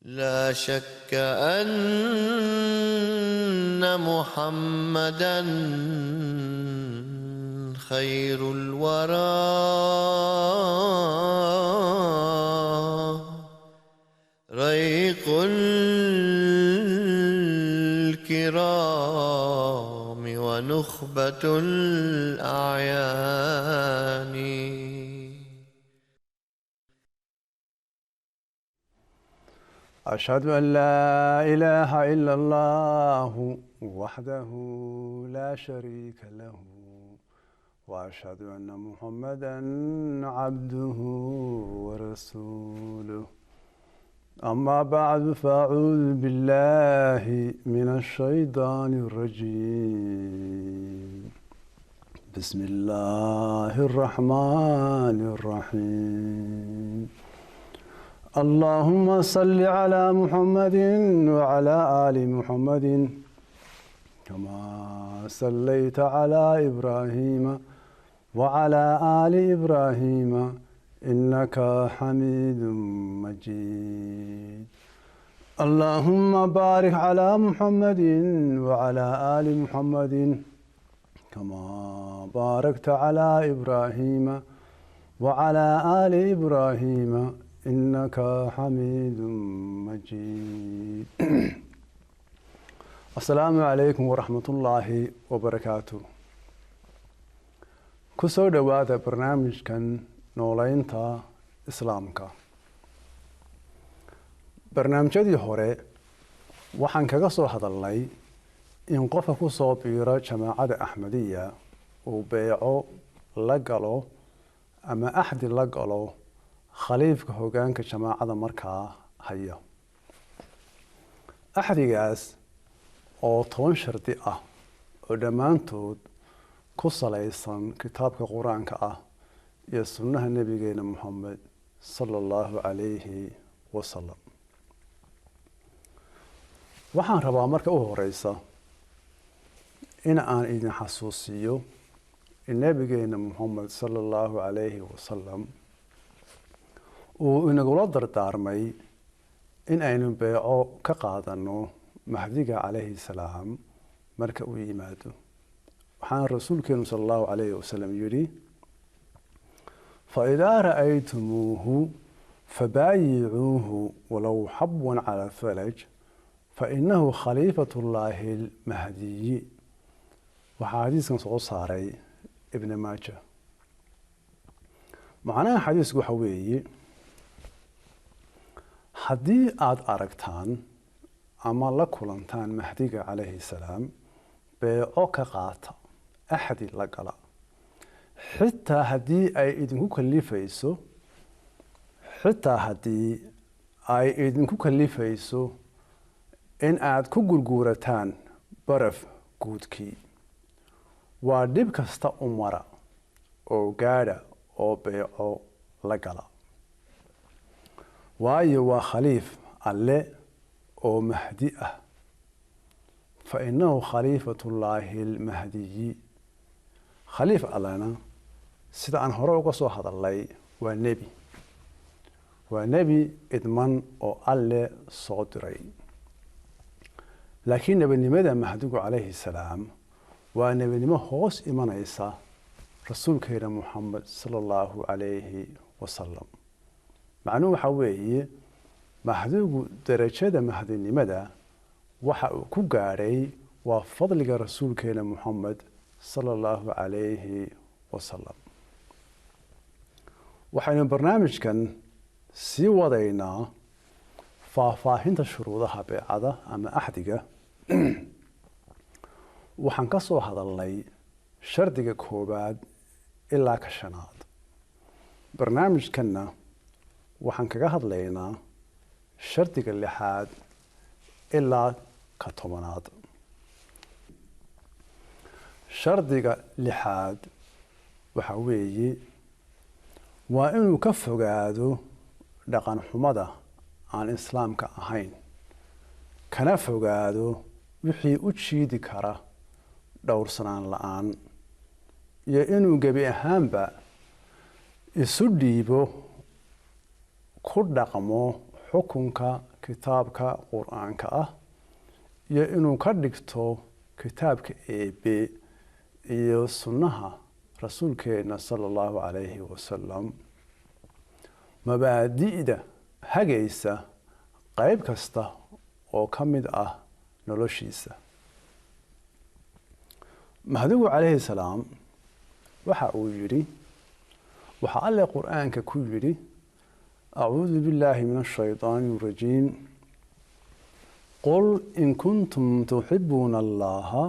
لا شك أن محمدًا خير الورى ريق الكرام ونخبة الأعيان. أشهد أن لا إله إلا الله وحده لا شريك له وأشهد أن محمدا عبده ورسوله أما بعد فأعوذ بالله من الشيطان الرجيم بسم الله الرحمن الرحيم اللهم صل على محمد وعلى آل محمد كما صليت على إبراهيم وعلى آل إبراهيم إنك حميد مجيد اللهم بارك على محمد وعلى آل محمد كما باركت على إبراهيم وعلى آل إبراهيم إنك حميد مجيد السلام عليكم ورحمة الله وبركاته كسو دوات برنامج كان نولينتا إسلامك برنامجدي هوري waxaan kaga soo hadalnay in qofka ku soo biiro jamaacada Ahmadiyya uu beeco la galo ama ahdi la galo khaliifka hoggaanka jamaacada markaa haya ahdigaas oo 10 sharti ah oo dhamaantood ku salaysan kitaabka quraanka ah iyo sunnaha nabigeena Muhammad sallallahu alayhi wa sallam waxaan rabaa marka u horeysa in aan idin xasuusiyo in nabigeena Muhammad sallallahu alayhi wa sallam uu inagula dardaarmay in aynu beeco ka qaadano mahdiga calayhi salaam marka uu yimaado waxaan rasuulkeenu sallallahu alayhi wasallam yiri fa idaa ra'aytumuuhu fabayi'uuhu walaw habwan ala falaj fa innahu khaliifatullaahi al-mahdi waxaa hadiiskan soo saaray ibn Maajah macnaha hadiisku waxa weeye haddii aad aragtaan ama la kulantaan mahdiga calayhi salaam beeco ka qaata ahdi la gala xitaa haddii ay idinku kalifayso in aad ku gurguurataan baraf guudkii waa dhib kasta u mara oo gaadha oo beeco la gala waayo waa khaliif alle oo mahdi ah fa innahu khaliifatullaahi al-mahdi khaliif allana sida aan hore uga soo hadalay waa nebi idman oo alle soo diray laakiin nabinimada mahdigu calayhi salaam waa nabinimo hoos imanaysa rasuulkeena Muhammad sallallahu alayhi wa sallam macnuhu waxa weeye mahdigu darajada mahdinimada waxa uu ku gaaray waa fadliga rasuulkeena Muhammad sallallahu alayhi wa sallam waxaynu barnaamijkan sii wadaynaa faahfaahinta shuruudaha beecada ama ahdiga waxaan ka soo hadalnay shardiga koobaad ilaa ka shanaad barnaamijkanna waxaan kaga hadlaynaa shardiga 6 ilaa ka 10aad shardiga 6 waxa weeye waa inuu ka fogaado dhaqan xumada aan islaamka ahayn kana fogaado wixii u jiidi kara dhowrsanaan la'aan iyo inuu gabi ahaanba isu dhiibo ku dhaqmo xukunka kitaabka qur-aanka ah iyo inuu ka dhigto kitaabka eebe iyo sunnaha rasuulkeena sala allahu calayhi wasalam mabaadi'da hagaysa qayb kasta oo ka mid ah noloshiisa. mahdigu calayhi salaam waxa uu yidhi, waxaa alle qur-aanka ku yidhi: acuudu billaahi min ashaydaani arajiim, qul in kuntum tuxibuuna allaha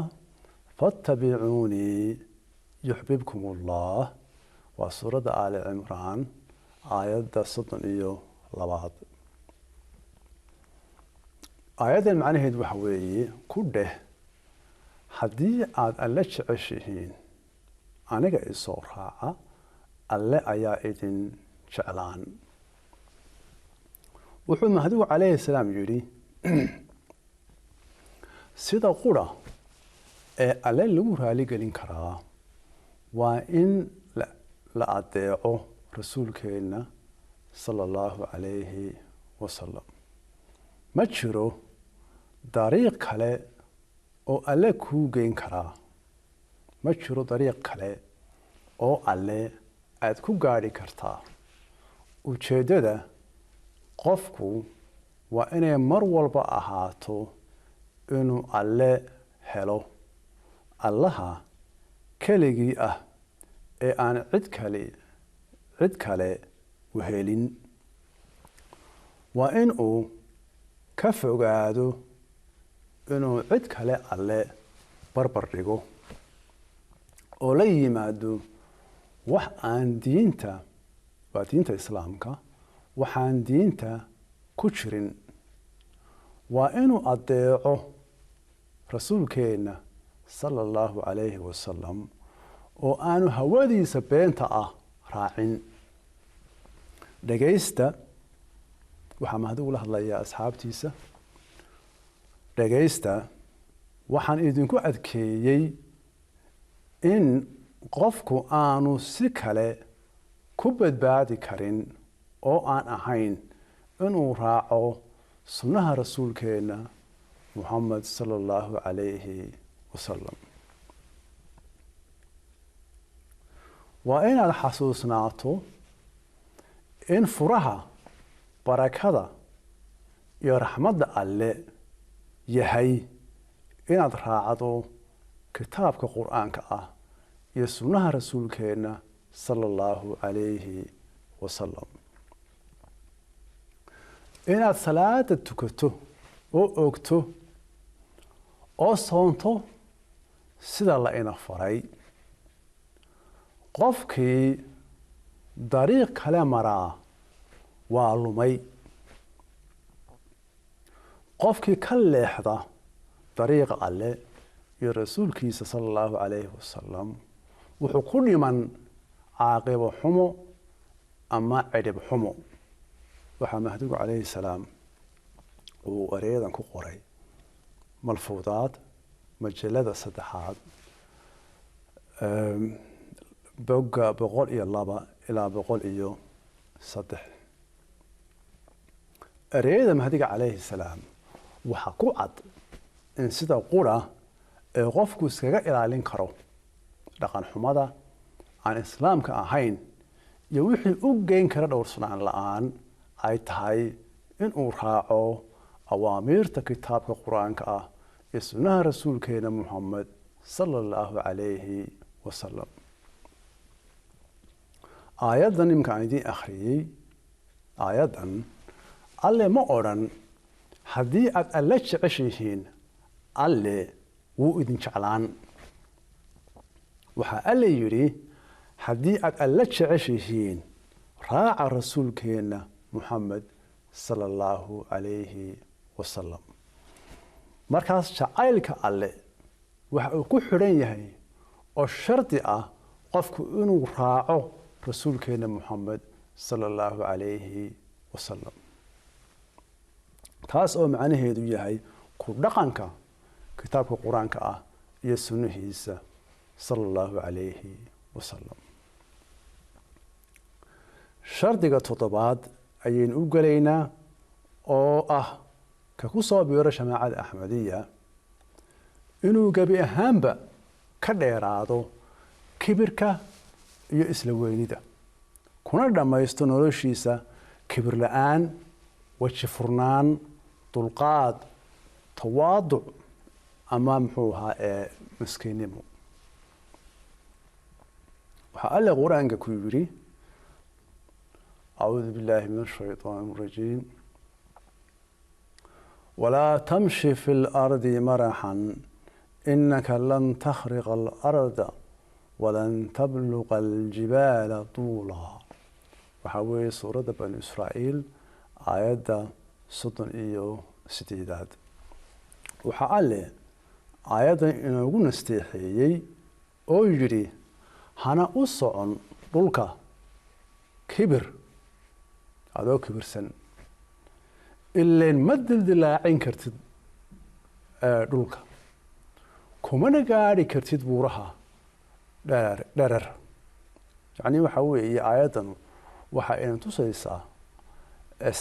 fattabicuunii yuxbibkum allah. waa suuradda aali cimraan aayadda 32. aayaddan macnaheed waxa weeye, ku dheh haddii aada alle jeceshihiin aniga isoo raaca, alle ayaa idin jeclaan. wuxuu mahdigu calayhi salaam yidhi, sida qura ee alle lagu raaligelin karaa waa in la adeeco rasuulkeenna sala allahu calayhi wasalam. ma jiro dariiq kale oo alle kuu geyn karaa, ma jiro dariiq kale oo alle aada ku gaadhi kartaa. ujeeddada qofku waa inay mar walba ahaato inuu alle helo, allaha keligii ah ee aan cid kale wehelin. waa inuu ka fogaado inuu cid kale alle barbar dhigo oo la yimaado wax aan diinta, waa diinta islaamka, waxaan diinta ku jirin. waa inuu adeeco rasuulkeenna sala allahu calayhi wasalam oo aanu hawadiisa beenta ah raacin. dhegaysta, waxaa mahdigu la hadlayaa asxaabtiisa, dhegaysta, waxaan idinku adkeeyey in qofku aanu si kale ku badbaadi karin oo aan ahayn inuu raaco sunnaha rasuulkeenna muxamed sala allahu calayhi wasalam. waa inaad xasuusnaato in furaha barakada iyo raxmadda alle yahay inaad raacdo kitaabka qur-aanka ah iyo sunnaha rasuulkeenna sala allahu calayhi wasalam. inaad salaada tukato oo ogto oo soonto sida la ina faray. qofkii dariiq kale maraa waa lumay. qofkii ka leexda dariiqa alle iyo rasuulkiisa sala allahu calayhi wasalam wuxuu ku dhiman caaqibo xumo ama cidhib xumo. waxaa mahdigu calayhi salaam uu ereyadan ku qoray malfuudaad majalada 3 bogga 102 ilaa 103. ereyada mahdiga calayhi salaam waxaa ku cad in sida qura ee qofku iskaga ilaalin karo dhaqan xumada aan islaamka ahayn iyo wixii u geyn kara dhowrsanaan la-aan ay tahay inuu raaco awaamiirta kitaabka qur-aanka ah iyo sunnaha rasuulkeena muxamed sala allahu calayhi wasalam. aayaddan imika aan idiin akhriyey, aayaddan alle ma odhan haddii aad alle jeceshihiin alle wuu idin jeclaan. waxaa alle yidhi haddii aad alle jeceshihiin raaca rasuulkeenna muxamed sala allahu calayhi wasalam. markaas jacaylka alle waxa uu ku xidhan yahay oo shardi ah qofku inuu raaco rasuulkeenna muxamed sala allahu calayhi wasalam. taas oo macnaheedu yahay ku dhaqanka kitaabka qur-aanka ah iyo sunnihiisa sala allahu calayhi wasalam. shardiga 7 ayaynu u gelaynaa oo ah ka ku soo biiro jamaacada axmediya inuu gebi ahaanba ka dheeraado kibirka iyo isla weynida kuna dhammaysto noloshiisa kibir la-aan weji furnaan dulqaad tawaaduc ama muxuu ahaa miskiinnimo waxaa alle qur-aanka ku yidhi أعوذ بالله من الشيطان الرجيم ولا تمشي في الأرض مرحا إنك لن تخرق الأرض ولن تبلغ الجبال طولا وحوي سورة بني إسرائيل آيات 38 وحقال آيات إنه نستيحيي أو يجري هنا أصعن ضلك كبر adoo kibirsan ileen ma dildilaacin kartid dhulka kumana gaari kartid buuraha dherer yacni waxa weeye aayaddan waxa ayna tusaysaa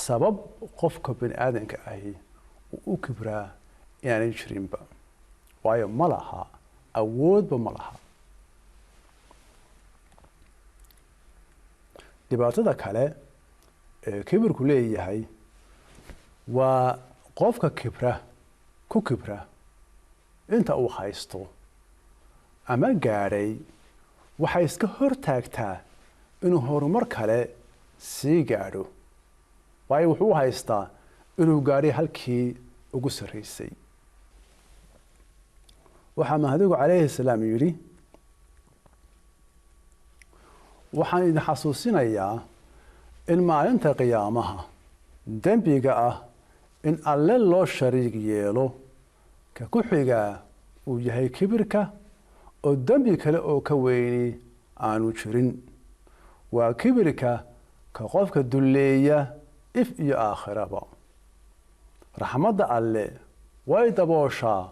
sabab qofka bini aadanka ahi uu u kibraa inaanay jirinba waayo ma laha awoodba ma laha dhibaatada kale kibirku leeyahay waa qofka ku kibra inta uu haysto ama gaadhay waxay iska hortaagtaa inuu horumar kale sii gaadho waayo wuxuu u haystaa inuu gaadhay halkii ugu sarraysay waxaa mahdigu calayhi salaam yidhi waxaan idin xasuusinayaa in maalinta qiyaamaha dembiga ah in alle loo shariig yeelo ka ku xigaa uu yahay kibirka oo dembi kale oo ka weyni aanu jirin waa kibirka ka qofka dulleeya if iyo aakhiraba raxmadda alle way dabooshaa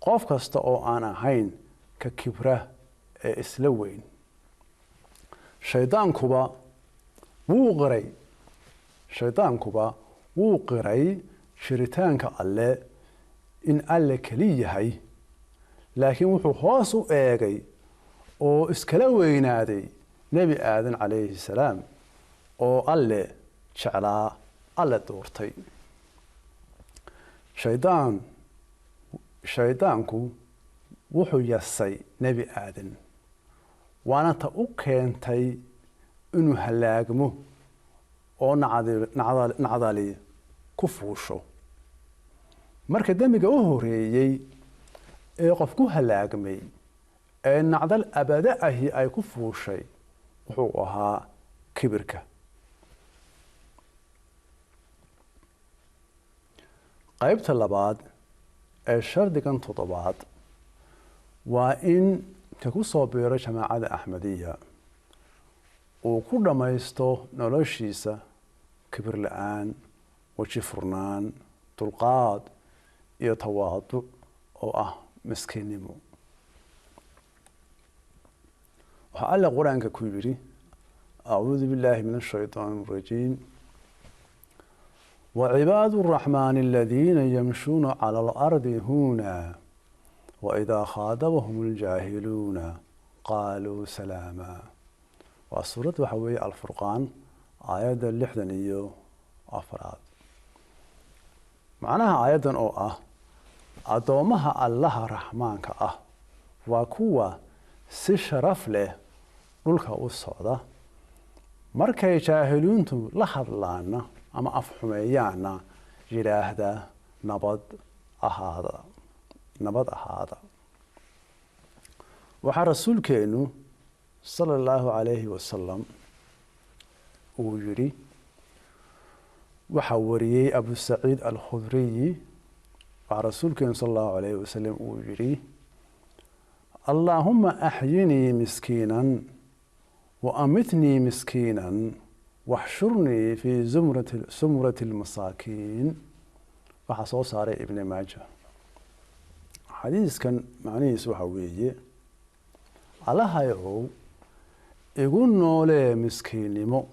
qof kasta oo aan ahayn ka kibra ee isla weyn shaydaankuba wuu qiray jiritaanka alle in alle keli yahay laakiin wuxuu hoos u eegay oo iskala weynaaday nebi aadan calayhi salaam oo alle jeclaa alle doortay shaydaanku wuxuu yasay nebi aadan waana ta u keentay inuu halaagmo oo nacdali ku fuusho marka dembiga u horeeyey ee qof ku halaagmay ee nacdal abada ahi ay ku fuushay wuxuu ahaa kibirka qaybta labaad ee shardigan 7 waa in ka ku soo biiro jamaacada axmediya uu ku dhammaysto noloshiisa kibir la-aan weji furnaan dulqaad iyo tawaaduc oo ah miskiinnimo waxaa alle qur-aanka ku yidhi أعوذ بالله من الشيطان الرجيم وعباد الرحمن الذين يمشون على الأرض هونا وإذا خاطبهم الجاهلون قالوا سلاما وسورة وحوي الفرقان آيات 64 معناها آيات أو أدومها الله رحمانك وكوا si sharaf leh dhulka u socda markay jaahiluuntu la hadlaana ama afxumeeyaana yiraahda nabad ahaada waxaa rasuulkeenu sallallahu alayhi wasallam uu yiri waxa wariyay Abu Sa'id al-Khudri wa rasuulkeenu sallallahu alayhi wasallam uu yiri اللهم أحيني مسكينا وأمتني مسكينا واحشرني في زمرة المساكين وحصوص على ابن ماجه حديث كان معنيه سوحوية على هايو يقول نولي مسكيني مو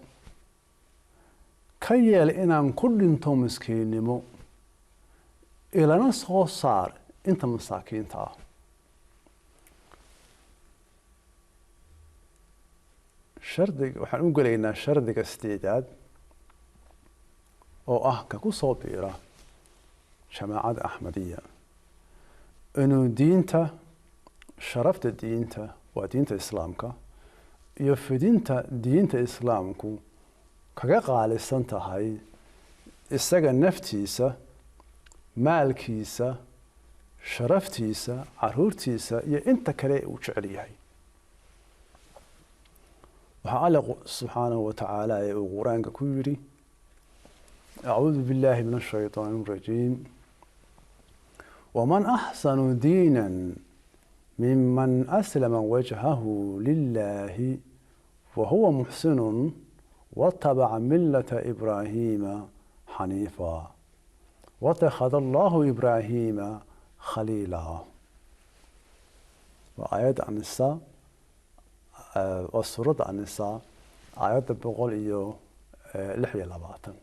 ka yeel inaan ku dhinto miskiinnimo ilana soo saar inta masaakiinta ah. waxaan u gelaynaa shardiga sideedaad oo ah ka ku soo biira jamaacada axmadiya inuu diinta sharafta diinta waa diinta islaamka iyo fidinta diinta islaamku kaga qaalisan tahay isaga naftiisa, maalkiisa, sharaftiisa, caruurtiisa iyo inta kale uu jecel yahay. waxaa alle subxaanahu wa tacaala ee uu qur-aanka ku yidhi acuudu billaahi min ashaytaani arajiim waman axsanu diinan miman aslama wajhahu lilaahi wahuwa muxsinun watabaca millata ibraahiima xaniifa watakhada allahu ibraahiima khaliila. waa aayadda annisaa waa suuradda annisaa aayadda 126.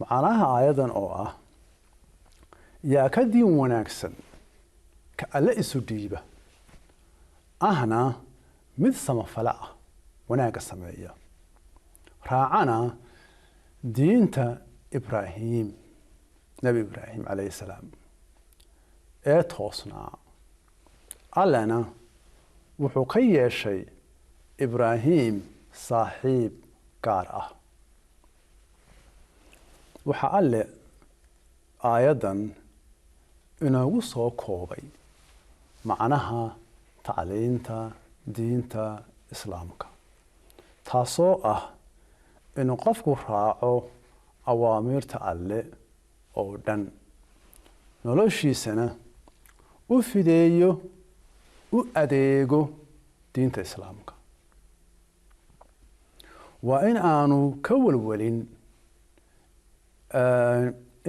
macnaha aayaddan oo ah yaa ka diin wanaagsan ka alle isu dhiiba ahna mid samafale ah wanaagga sameeya raacana diinta ibraahim nebi ibraahim calayhi salaam ee toosnaa. allena wuxuu ka yeeshay ibraahim saaxiib gaar ah. waxaa alle aayaddan inoogu soo koobay macnaha tacliinta diinta islaamka, taasoo ah inuu qofku raaco awaamiirta alle oo dhan, noloshiisana u fideeyo u adeego diinta islaamka. waa in aanu ka walwalin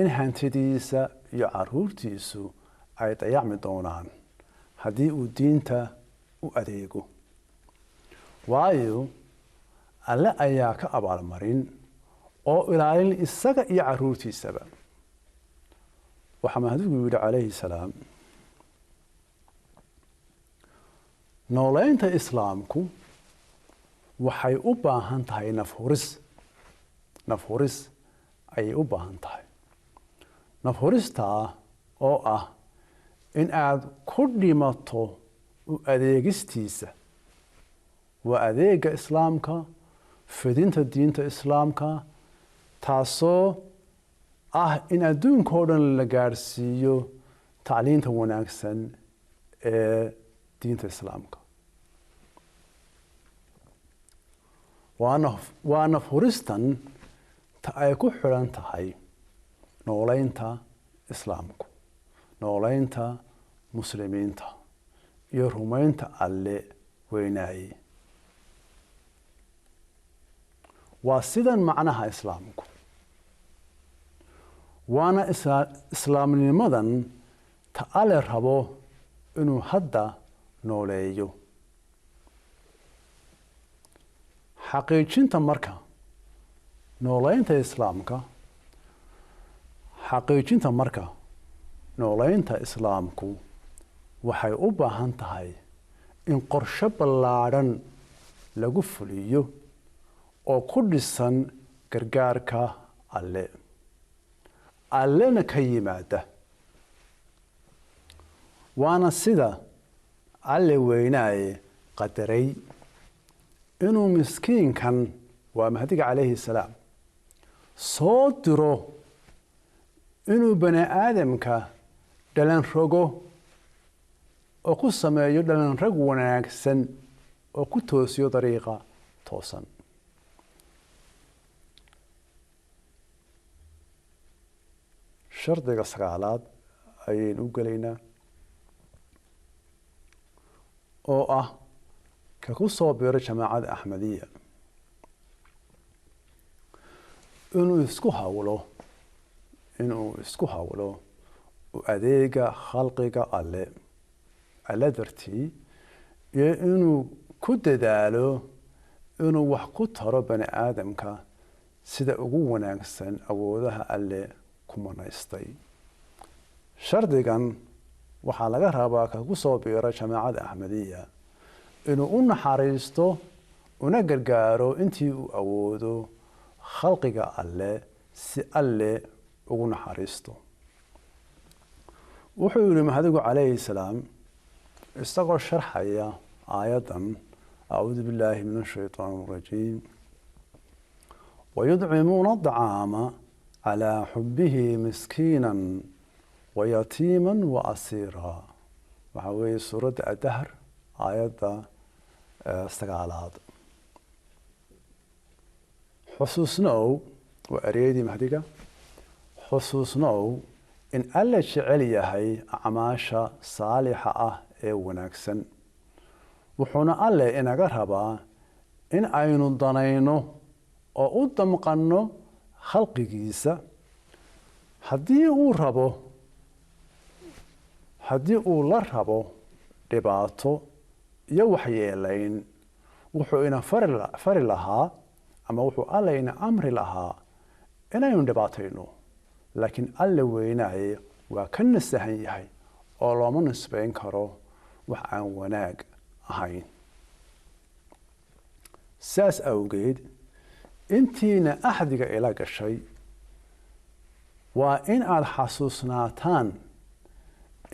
in hantidiisa iyo caruurtiisu ay dayacmi doonaan haddii uu diinta u adeego, waayo alle ayaa ka abaalmarin oo ilaalin isaga iyo caruurtiisaba. waxaa mahdigu yidhi calayhi salaam nooleynta islaamku waxay u baahan tahay nafhuris ayay u baahan tahay. nafhuristaa oo ah in aad ku dhimato u adeegistiisa, waa adeega islaamka, fidinta diinta islaamka, taasoo ah in adduunkao dhan la gaadhsiiyo tacliinta wanaagsan ee diinta islaamka. waa nafhuristan ta ay ku xidhan tahay nooleynta islaamku, nooleynta muslimiinta iyo rumaynta alle weynaaye. waa sidan macnaha islaamku, waana islaamnimadan ta alle rabo inuu hadda nooleeyo. xaqiijinta marka nooleynta islaamka waxay u baahan tahay in qorshe ballaadhan lagu fuliyo oo ku dhisan gargaarka alle, allena ka yimaada. waana sida alle weynaaye qadaray inuu miskiinkan waa mahdiga calayhi salaam soo diro inuu bani aadamka dhalan rogo oo ku sameeyo dhalan rag wanaagsan oo ku toosiyo dariiqa toosan. shardiga 9aad ayaynu u gelaynaa oo ah ka ku soo biiro jamaacada axmadiya inuu isku hawlo u adeega khalqiga alle dartii, iyo inuu ku dadaalo inuu wax ku taro bani aadamka sida ugu wanaagsan awoodaha alle ku manaystay. shardigan waxaa laga rabaa ka ku soo biira jamaacada Ahmadiyya inuu u naxariisto una gargaaro intii uu awoodo khalqiga alle si alle ugu naxariisto. wuxuu yiri mahadigu calayhi salaam isagoo sharxaya aayadan أعوذ بالله من الشيطان الرجيم ويطعمون الطعام على حبه مسكينا ويتيما وأسيرا. وحوي سورة الدهر آيات استقالات حسوسنا وأريد مهديك حسوسنا إن ألا شعلي هي أعماشا صالحة ونكسن wuxuuna alle inaga rabaa in aynu danayno oo u damqanno khalqigiisa haddii uu la rabo dhibaato iyo waxyeelayn wuxuu ina fari lahaa ama wuxuu alle ina amri lahaa inaynu dhibaatayno, laakiin alle weynaaye waa ka nasahan yahay oo looma nisbayn karo wax aan wanaag ahayn. saas awgeed intiina axdiga ila gashay waa in aad xasuusnaataan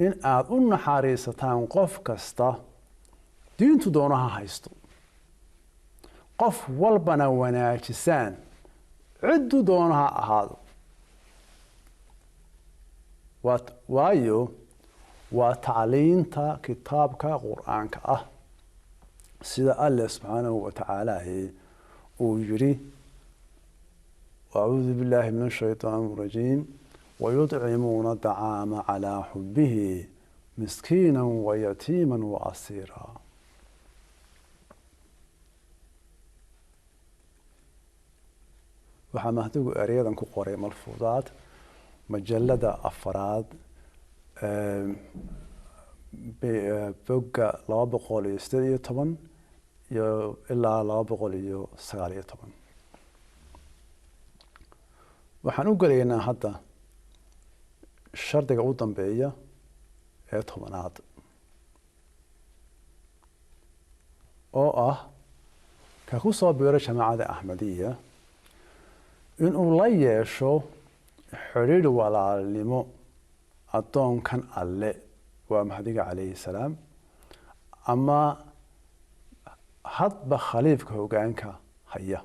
in aad u naxariisataan qof kasta diintu doonaha haysto, qof walbana wanaajisaan ciddu doonaha ahaado, waayo waa tacliinta kitaabka qur'aanka ah sida alle subxaanahu wa tacaala uu yiri أعوذ بالله من الشيطان الرجيم ويطعمون الطعام على حبه مسكينا ويتيما وأسيرا. waxaa mahadigu ereyadan ku qoray malfuudaad majalada afraad bogga 218 iyo ilaa 219. waxaan u gelaynaa hadda shardiga u dambeeya ee 10aad oo ah ka ku soo biiro jamaacada Ahmadiyya inuu la yeesho xiriir walaalnimo addoonkan alle waa mahdiga calayhi salaam ama hadba khaliifka hoggaanka haya,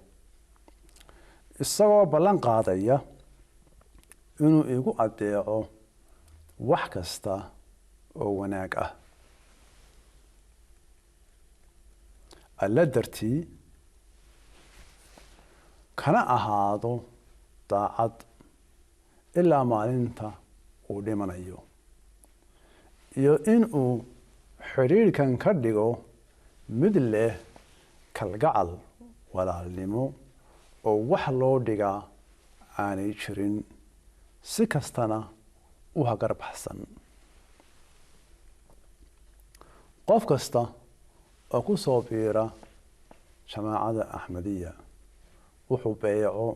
isagoo ballan qaadaya inuu igu adeeco wax kasta oo wanaag ah alle dartii, kana ahaado daacad ilaa maalinta uu dhimanayo, iyo inuu xiriirkan ka dhigo mid leh kalgacal walaalnimo oo wax loo dhigaa aanay jirin, si kastana u hagar baxsan. qof kasta oo ku soo biira jamaacada Ahmadiyya wuxuu beeco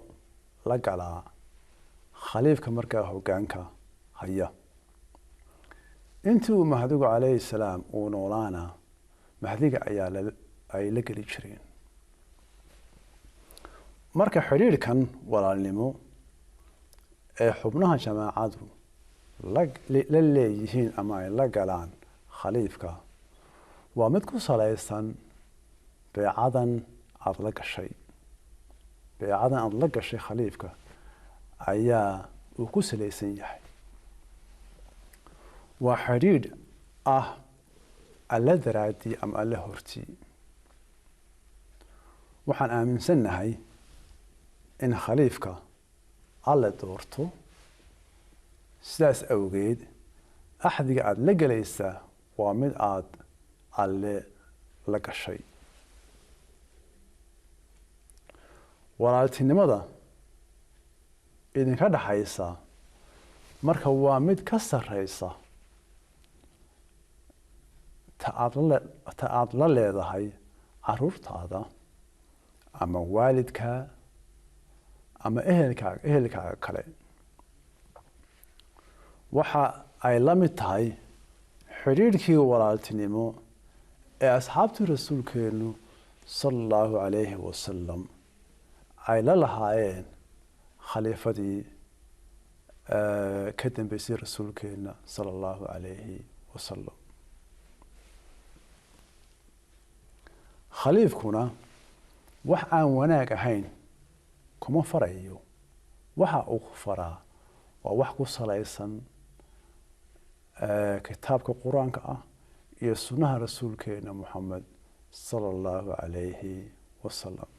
la galaa khaliifka markaa hoggaanka haya. intii uu mahdigu calayhi salaam uu noolaana mahdiga ayaa ay la geli jireen. marka xiriirkan walaalnimo ee xubnaha jamaacadu la leeyihiin ama ay la galaan khaliifka waa mid ku salaysan beecadan aad la gashay. beecadan aad la gashay khaliifka ayaa uu ku salaysan yahay. waa xiriir ah alle daraadii ama alle hortii. waxaan aaminsannahay in khaliifka alle doorto, sidaas awgeed axdiga aad la gelaysaa waa mid aad alle la gashay. walaaltinimada idinka dhaxaysa marka waa mid ka sarreysa ta aad la leedahay caruurtaada ama waalidka ama ehelkaaga kale waxa ay la mid tahay xidhiidhkii walaaltinimo ee asxaabtii rasuulkeenu sala allahu calayhi wasalam ay la lahaayeen khaliifadii ka dambeysay rasuulkeena sala allahu calayhi wasalam. khaliifkuna wax aan wanaag ahayn kuma farayo, waxa uu ku faraa waa wax ku salaysan kitaabka qur-aanka ah iyo sunnaha rasuulkeena muxamed sala allahu calayhi wasalam.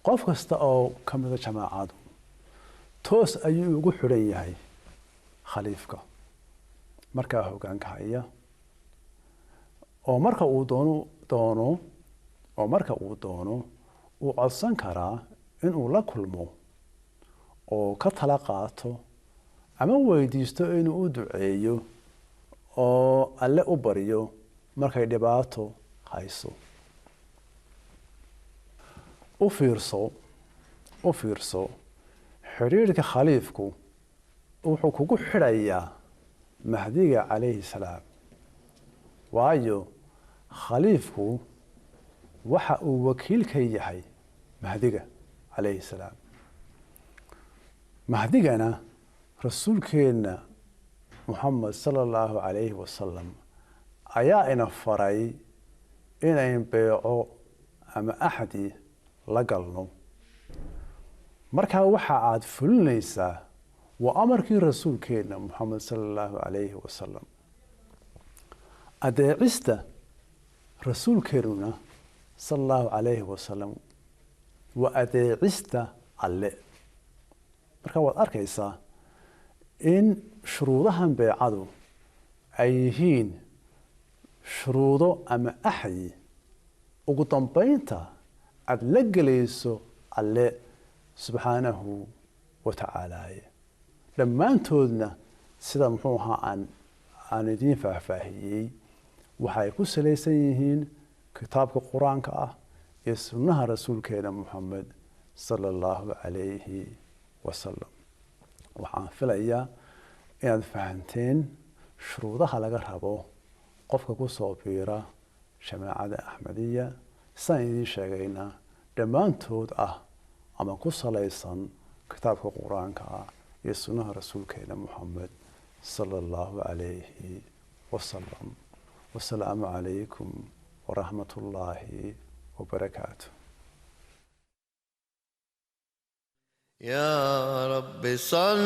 qof kasta oo ka mida jamaacadu toos ayuu ugu xidhan yahay khaliifka markaa hoggaanka haya, oo marka uu doono uu codsan karaa inuu la kulmo oo ka tala qaato ama weydiisto inuu u duceeyo oo alle u baryo markay dhibaato hayso. u fiirso xidhiidhka khaliifku wuxuu kugu xidhayaa mahdiga calayhi salaam, waayo khaliifku waxa uu wakiil ka yahay mahdiga calayhi salaam. mahdigana rasuulkeena muxamed sala allahu calayhi wasalam ayaa ina faray inayn beeco ama axdi la galno. markaa waxa aada fulinaysaa waa amarkii rasuulkeena muxamed sala allahu calayhi wasalam. adeecista rasuulkeenuna sala allahu calayhi wasalam waa adeecista alle. marka waad arkaysaa in shuruudahan beecadu ay yihiin shuruudo ama axdi ugu dambeynta aada la gelayso alle subxaanahu wa tacaalaaye. dhammaantoodna sida muxuu ahaa aan idiin faahfaahiyey waxay ku salaysan yihiin kitaabka qur-aanka ah iyo sunnaha rasuulkeena muxamed sala allahu calayhi wasalam. waxaan filayaa inaad fahanteen shuruudaha laga rabo qofka ku soo biira jamaacada axmediya, saan idiin sheegayna dhammaantood ah ama ku salaysan kitaabka qur-aanka ah iyo sunnaha rasuulkeena muxamed sala allahu calayhi wasalam. wasalaamu calaykum waraxmat ullaahi wabarakaatu. يا رب صل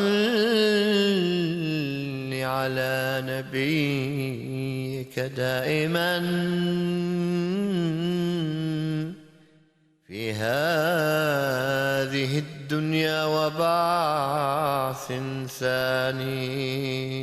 على نبيك دائما في هذه الدنيا وبعث ثاني.